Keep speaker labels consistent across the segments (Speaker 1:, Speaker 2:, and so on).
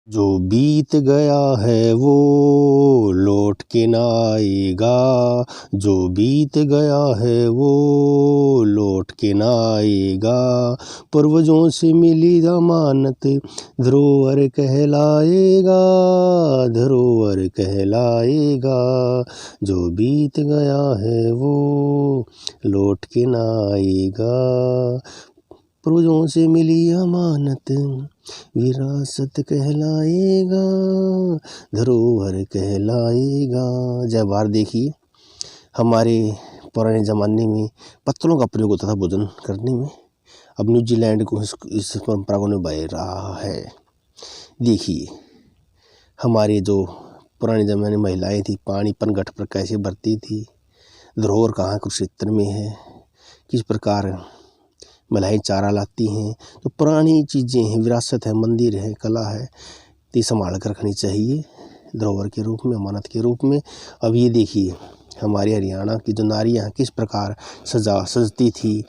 Speaker 1: जो बीत गया है वो लौट के ना आएगा। जो बीत गया है वो लौट के ना आएगा। पूर्वजों से मिली अमानत धरोहर कहलाएगा। धरोहर कहलाएगा। जो बीत गया है वो लौट के ना आएगा। पूर्वजों से मिली अमानत विरासत कहलाएगा। धरोहर कहलाएगा। जय भारत। देखिए, हमारे पुराने ज़माने में पत्तलों का प्रयोग होता था भोजन करने में। अब न्यूजीलैंड को इस परंपरा को निभा रहा है। देखिए, हमारे जो पुराने ज़माने में महिलाएं थी, पानी पनघट पर कैसे भरती थी। धरोहर कहाँ कुरुक्षेत्र में है, किस प्रकार महिलाएं चारा लाती हैं। तो पुरानी चीज़ें हैं, विरासत है, मंदिर है, कला है, तो संभाल कर रखनी चाहिए धरोहर के रूप में, अमानत के रूप में। अब ये देखिए, हमारे हरियाणा की जो नारियाँ किस प्रकार सजती थी,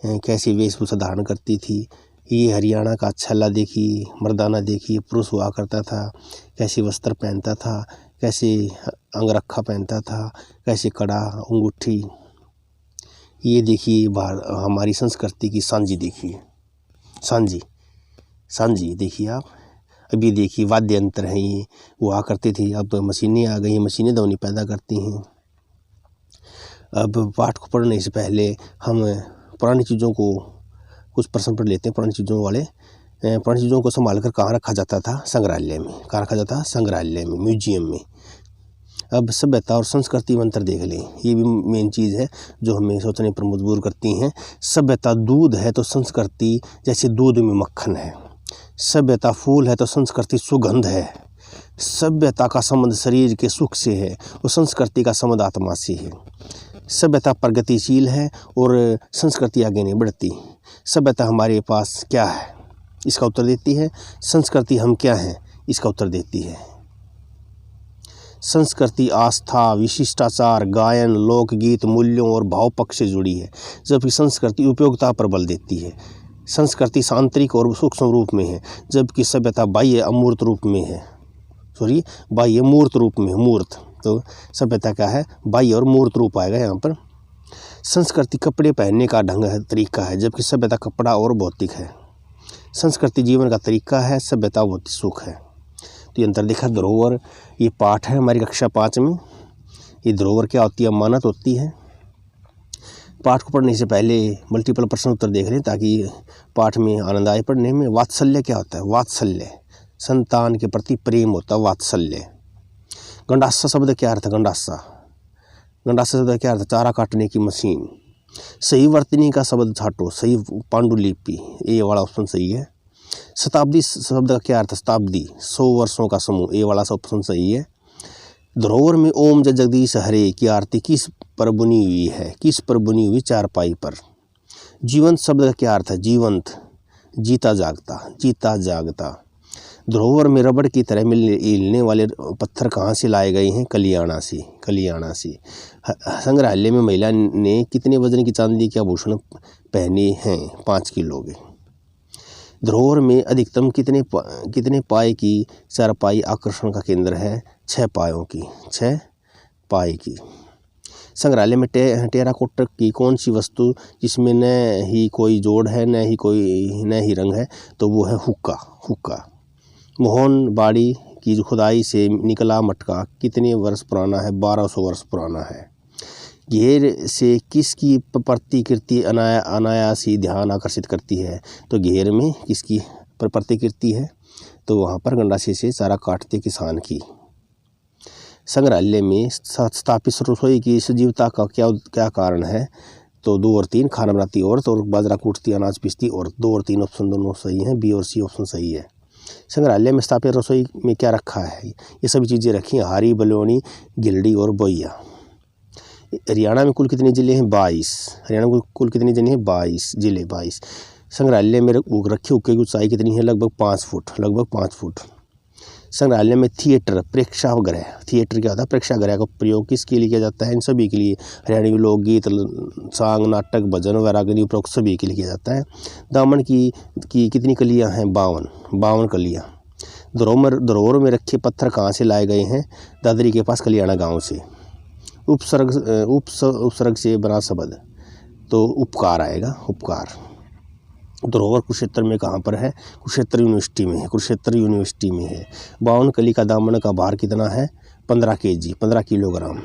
Speaker 1: कैसे वेशभूषा धारण करती थी। ये हरियाणा का छल्ला देखिए, मर्दाना देखिए, पुरुष हुआ करता था, कैसे वस्त्र पहनता था, कैसे अंगरखा पहनता था, कैसे कड़ा, अंगूठी। ये देखिए हमारी संस्कृति की सांझी देखिए, सांझी देखिए आप। अभी देखिए वाद्य यंत्र हैं, ये हुआ करते थे, अब मशीनें आ गई हैं, मशीनें ध्वनि पैदा करती हैं। अब पाठ को पढ़ने से पहले हम पुरानी चीज़ों को कुछ प्रश्न पढ़ लेते हैं। पुरानी चीज़ों को संभाल कर कहाँ रखा जाता था? संग्रहालय में। कहाँ रखा जाता? संग्रहालय में, म्यूजियम में। अब सभ्यता और संस्कृति मंत्र देख लें, ये भी मेन चीज़ है जो हमें सोचने पर मजबूर करती हैं। सभ्यता दूध है तो संस्कृति जैसे दूध में मक्खन है। सभ्यता फूल है तो संस्कृति सुगंध है। सभ्यता का संबंध शरीर के सुख से है और संस्कृति का संबंध आत्मा से है। सभ्यता प्रगतिशील है और संस्कृति आगे नहीं बढ़ती। सभ्यता हमारे पास क्या है, इसका उत्तर देती है। संस्कृति हम क्या हैं, इसका उत्तर देती है। संस्कृति आस्था, विशिष्टाचार, गायन, लोकगीत, मूल्यों और भाव पक्ष से जुड़ी है, जबकि संस्कृति उपयोगिता पर बल देती है। संस्कृति आंतरिक और सूक्ष्म रूप में है, जबकि सभ्यता बाह्य अमूर्त रूप में है। बाह्य मूर्त रूप में, मूर्त। तो सभ्यता क्या है? बाह्य और मूर्त रूप आएगा यहाँ पर। संस्कृति कपड़े पहनने का ढंग है, तरीका है, जबकि सभ्यता कपड़ा और भौतिक है। संस्कृति जीवन का तरीका है, सभ्यता भौतिक सुख है। तो ये अंतर देखा। धरोहर, ये पाठ है हमारी कक्षा 5 में। ये धरोहर क्या होती है? अमानत होती है। पाठ को पढ़ने से पहले मल्टीपल प्रश्न उत्तर देख लें ताकि पाठ में आनंद आए पढ़ने में। वात्सल्य क्या होता है? वात्सल्य संतान के प्रति प्रेम होता है, वात्सल्य। गंडासा शब्द क्या अर्थ है? गंडासा शब्द क्या अर्थ है? चारा काटने की मशीन। सही वर्तनी का शब्द छाटो, सही पांडुलिपि, ये वाला ऑप्शन सही है। शताब्दी शब्द का क्या अर्थ है? शताब्दी, 100 वर्षों का समूह, ये वाला ऑप्शन सही है। धरोहर में ओम जय जगदीश हरे की आरती किस पर बुनी हुई है? किस पर बुनी हुई? चारपाई पर। जीवंत शब्द का क्या अर्थ है? जीवंत, जीता जागता। धरोहर में रबड़ की तरह मिलने वाले पत्थर कहाँ से लाए गए हैं? कलियाना से। संग्रहालय में महिला ने कितने वजन की चांदी के आभूषण पहने हैं? 5 किलो के। धरोहर में अधिकतम कितने पाए की चारपाई आकर्षण का केंद्र है? 6 पाए की। संग्रहालय में टेराकोटा की कौन सी वस्तु जिसमें न ही कोई जोड़ है न ही रंग है? तो वो है हुक्का। मोहन बाड़ी की खुदाई से निकला मटका कितने वर्ष पुराना है? 1200 वर्ष पुराना है। घेर से किसकी प्रतिकृति अनायास ही ध्यान आकर्षित करती है? तो घेर में किसकी प्रतिकृति है? तो वहाँ पर गंडासे से चारा काटते किसान की। संग्रहालय में स्थापित रसोई की सजीवता का क्या कारण है? तो 2 और 3, खाना बनाती औरत और बाजरा कूटती, अनाज पीसती औरत। 2 और 3 ऑप्शन दोनों सही हैं, बी और सी ऑप्शन सही है। संग्रहालय में स्थापित रसोई में क्या रखा है? ये सभी चीज़ें रखी हैं, हारी, बलौनी, गिलड़ी और बोइया। हरियाणा में कुल कितने ज़िले हैं? 22। हरियाणा में कुल कितने ज़िले हैं? 22 ज़िले, 22। संग्रहालय में रखे हुक्के की ऊंचाई कितनी है? लगभग 5 फुट। संग्रहालय में थिएटर, प्रेक्षागृह। थिएटर क्या होता है? प्रेक्षागृह का प्रयोग किसके लिए किया जाता है? इन सभी के लिए। हरियाणवी लोकगीत, सांग, नाटक, भजन, वैराग्य उपरोक्त सभी के लिए किया जाता है। दामन की कितनी कलियां हैं? 52 कलियां। धरोहर में रखे पत्थर कहाँ से लाए गए हैं? दादरी के पास कलियाणा गांव से। उपसर्ग से बना शब्द तो उपकार आएगा, उपकार। धरोहर कुरुक्षेत्र में कहाँ पर है? कुरुक्षेत्र यूनिवर्सिटी में है, कुरुक्षेत्र यूनिवर्सिटी में है। 52 कली का दामन का भार कितना है? 15 kg, 15 किलोग्राम।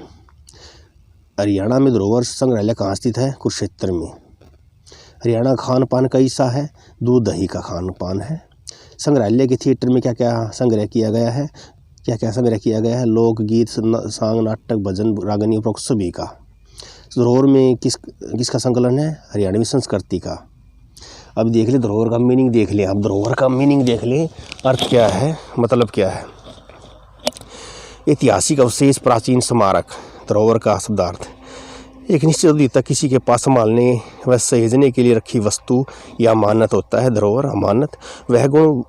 Speaker 1: हरियाणा में धरोहर संग्रहालय कहाँ स्थित है? कुरुक्षेत्र में। हरियाणा खान पान का हिस्सा है, दूध दही का खान पान है। संग्रहालय के थिएटर में क्या क्या संग्रह किया गया है? क्या क्या संग्रह किया गया है? लोकगीत, सांग, नाटक, भजन, रागनी, उपरोक्त सभी का। धरोहर में किसका संकलन है? हरियाणवी संस्कृति का। अब देख ले धरोहर का मीनिंग देख ले, अब धरोहर का मीनिंग देख ले, अर्थ क्या है, मतलब क्या है। ऐतिहासिक अवशेष, प्राचीन स्मारक। धरोहर का शब्दार्थ एक निश्चित अवधि तक किसी के पास संभालने व सहेजने के लिए रखी वस्तु या अमानत होता है। धरोहर अमानत वह गुण,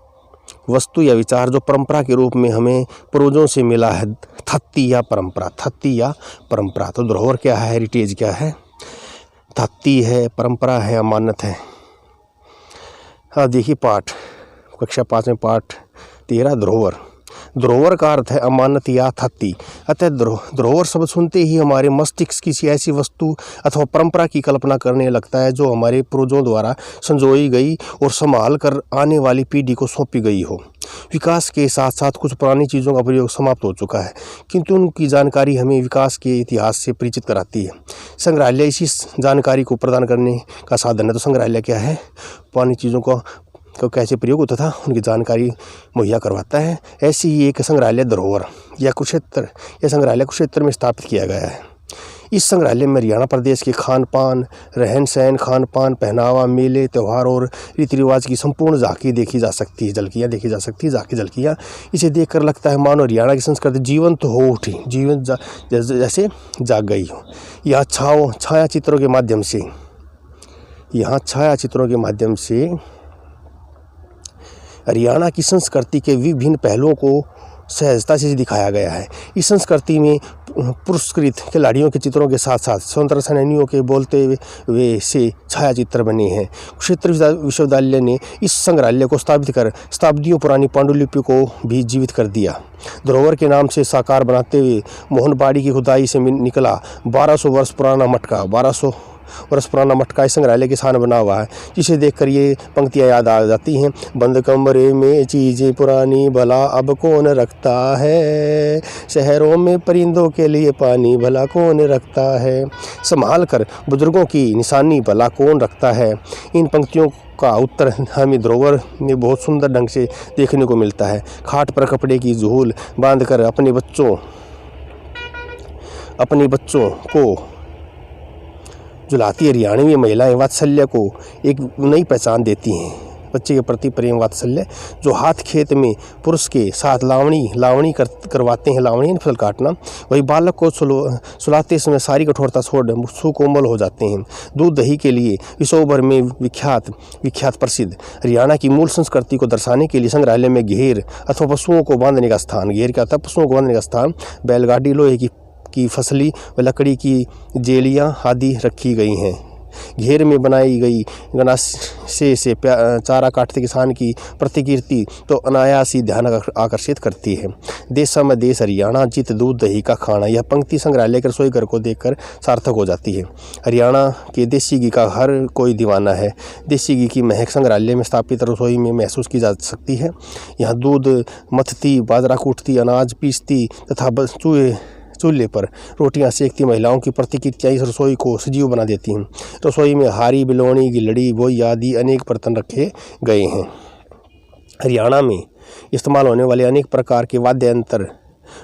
Speaker 1: वस्तु या विचार जो परंपरा के रूप में हमें पूर्वजों से मिला है। थत्ती या परंपरा, थत्ती या परंपरा। तो धरोहर क्या है? हेरिटेज क्या है? थत्ती है, परंपरा है, अमानत है। हाँ देखिए पाठ, कक्षा 5 में पाठ 13 धरोहर। धरोहर का अर्थ है अमानत या थत्ती। अतः धरोहर शब्द सुनते ही हमारे मस्तिष्क किसी ऐसी वस्तु अथवा परंपरा की कल्पना करने लगता है जो हमारे पूर्वजों द्वारा संजोई गई और संभाल कर आने वाली पीढ़ी को सौंपी गई हो। विकास के साथ साथ कुछ पुरानी चीज़ों का प्रयोग समाप्त हो चुका है, किंतु उनकी जानकारी हमें विकास के इतिहास से परिचित कराती है। संग्रहालय इसी जानकारी को प्रदान करने का साधन है। तो संग्रहालय क्या है? पुरानी चीज़ों को कैसे प्रयोग होता था उनकी जानकारी मुहैया करवाता है। ऐसी ही एक संग्रहालय धरोहर या कुरुक्षेत्र, यह संग्रहालय कुरुक्षेत्र में स्थापित किया गया है। इस संग्रहालय में हरियाणा प्रदेश के खान पान, रहन सहन, खान पान, पहनावा, मेले, त्यौहार और रीति रिवाज की संपूर्ण झांकी देखी जा सकती है, झलकियाँ देखी जा सकती है, झलकियाँ। इसे देखकर लगता है मानो हरियाणा की संस्कृति जीवंत हो उठी, जैसे जाग गई हो। यहाँ छाया चित्रों के माध्यम से हरियाणा की संस्कृति के विभिन्न पहलुओं को सहजता से दिखाया गया है। इस संस्कृति में पुरस्कृत खिलाड़ियों के चित्रों के साथ साथ स्वतंत्रता सेनानियों के बोलते हुए से छायाचित्र बने हैं। कुरुक्षेत्र विश्वविद्यालय ने इस संग्रहालय को स्थापित कर शताब्दियों पुरानी पांडुलिपि को भी जीवित कर दिया। धरोहर के नाम से साकार बनाते हुए मोहनबाड़ी की खुदाई से निकला 1200 वर्ष पुराना मटका, 1200 वर्ष पुराना मटका इस संग्रहालय के सामने बना हुआ है, जिसे देखकर ये पंक्तियाँ याद आ जाती हैं। बंद कमरे में चीज़ें पुरानी भला अब कौन रखता है, शहरों में परिंदों के लिए पानी भला कौन रखता है, संभाल कर बुजुर्गों की निशानी भला कौन रखता है। इन पंक्तियों का उत्तर हमें धरोहर में बहुत सुंदर ढंग से देखने को मिलता है। खाट पर कपड़े की झूल बांधकर अपने बच्चों को झुलाती हरियाणवी महिलाएं वात्सल्य को एक नई पहचान देती हैं। बच्चे के प्रति प्रेम, वात्सल्य। जो हाथ खेत में पुरुष के साथ लावणी करवाते हैं, लावणी फसल काटना, वही बालक को सुलाते समय सारी कठोरता छोड़ सुकोमल हो जाते हैं। दूध दही के लिए विश्व भर में विख्यात प्रसिद्ध हरियाणा की मूल संस्कृति को दर्शाने के लिए संग्रहालय में घेर अथवा पशुओं को बांधने का स्थान, घेर का था पशुओं को बांधने का स्थान, बैलगाड़ी, लोहे की फसली व लकड़ी की जेलियां आदि रखी गई हैं। घेर में बनाई गई गनासे से चारा काटते किसान की प्रतिकीर्ति तो अनायास ही ध्यान आकर्षित करती है। देशा में देश हरियाणा जित दूध दही का खाना, यह पंक्ति संग्रहालय के रसोई घर को देखकर सार्थक हो जाती है। हरियाणा के देसी घी का हर कोई दीवाना है। देसी घी की महक संग्रहालय में स्थापित रसोई में महसूस की जा सकती है। यहाँ दूध मथती, बाजरा कूटती, अनाज पीसती तथा चूल्हे पर रोटियां सेकती महिलाओं की प्रतिकृतियां इस रसोई को सजीव बना देती हैं। रसोई में हारी, बिलोनी, गिलड़ी, बोई आदि अनेक बर्तन रखे गए हैं। हरियाणा में इस्तेमाल होने वाले अनेक प्रकार के वाद्य यंत्र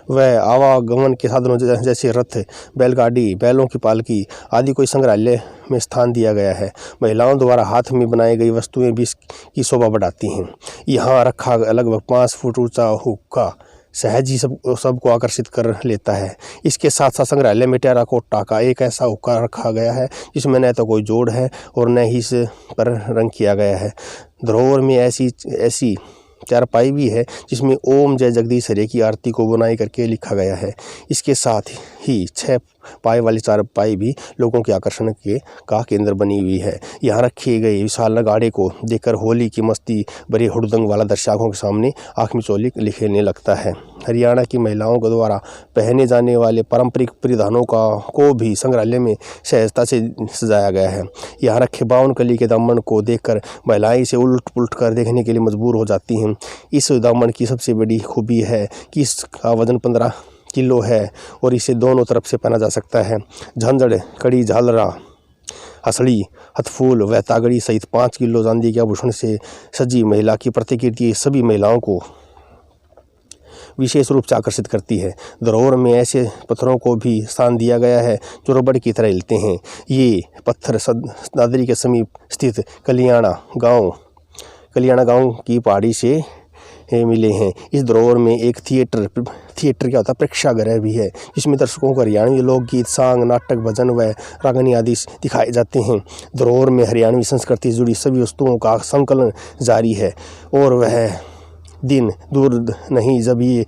Speaker 1: व आवागमन के साधनों जैसे रथ, बैलगाड़ी, बैलों की पालकी आदि को इस संग्रहालय में स्थान दिया गया है। महिलाओं द्वारा हाथ में बनाई गई वस्तुएं भी इसकी शोभा बढ़ाती हैं। यहाँ रखा लगभग 5 फुट ऊंचा हुक्का सहज ही सबको आकर्षित कर लेता है। इसके साथ साथ संग्रहालय में टेराकोटा का एक ऐसा हुक्का रखा गया है जिसमें न तो कोई जोड़ है और न ही इस पर रंग किया गया है। धरोहर में ऐसी चारपाई भी है जिसमें ओम जय जगदीश हरे की आरती को बुनाई करके लिखा गया है। इसके साथ ही 6 पाए वाली चारपाई भी लोगों के आकर्षण का केंद्र बनी हुई है। यहाँ रखे गए विशाल नगाड़े को देखकर होली की मस्ती भरे हुड़दंग वाला दर्शकों के सामने आँख मिचौली लिखने लगता है। हरियाणा की महिलाओं के द्वारा पहने जाने वाले पारंपरिक परिधानों को भी संग्रहालय में सहजता से सजाया गया है। यहाँ रखे 52 कली के दामन को देखकर महिलाएं इसे उलट पुलट कर देखने के लिए मजबूर हो जाती हैं। इस दामन की सबसे बड़ी खूबी है कि इसका वजन 15 किलो है और इसे दोनों तरफ से पहना जा सकता है। झांझड़, कड़ी, झालरा, हसड़ी, हथफूल व तागड़ी सहित 5 किलो चांदी के आभूषण से सजी महिला की प्रतिकृति सभी महिलाओं को विशेष रूप से आकर्षित करती है। धरोहर में ऐसे पत्थरों को भी स्थान दिया गया है जो रबड़ की तरह हिलते हैं। ये पत्थर दादरी के समीप स्थित कलियाणा गांव की पहाड़ी से मिले हैं। इस धरोहर में एक थिएटर क्या होता है, प्रेक्षागृह भी है जिसमें दर्शकों को हरियाणवी लोकगीत, सांग, नाटक, भजन व रागनी आदि दिखाए जाते हैं। धरोहर में हरियाणवी संस्कृति से जुड़ी सभी वस्तुओं का संकलन जारी है और वह दिन दूर नहीं जब ये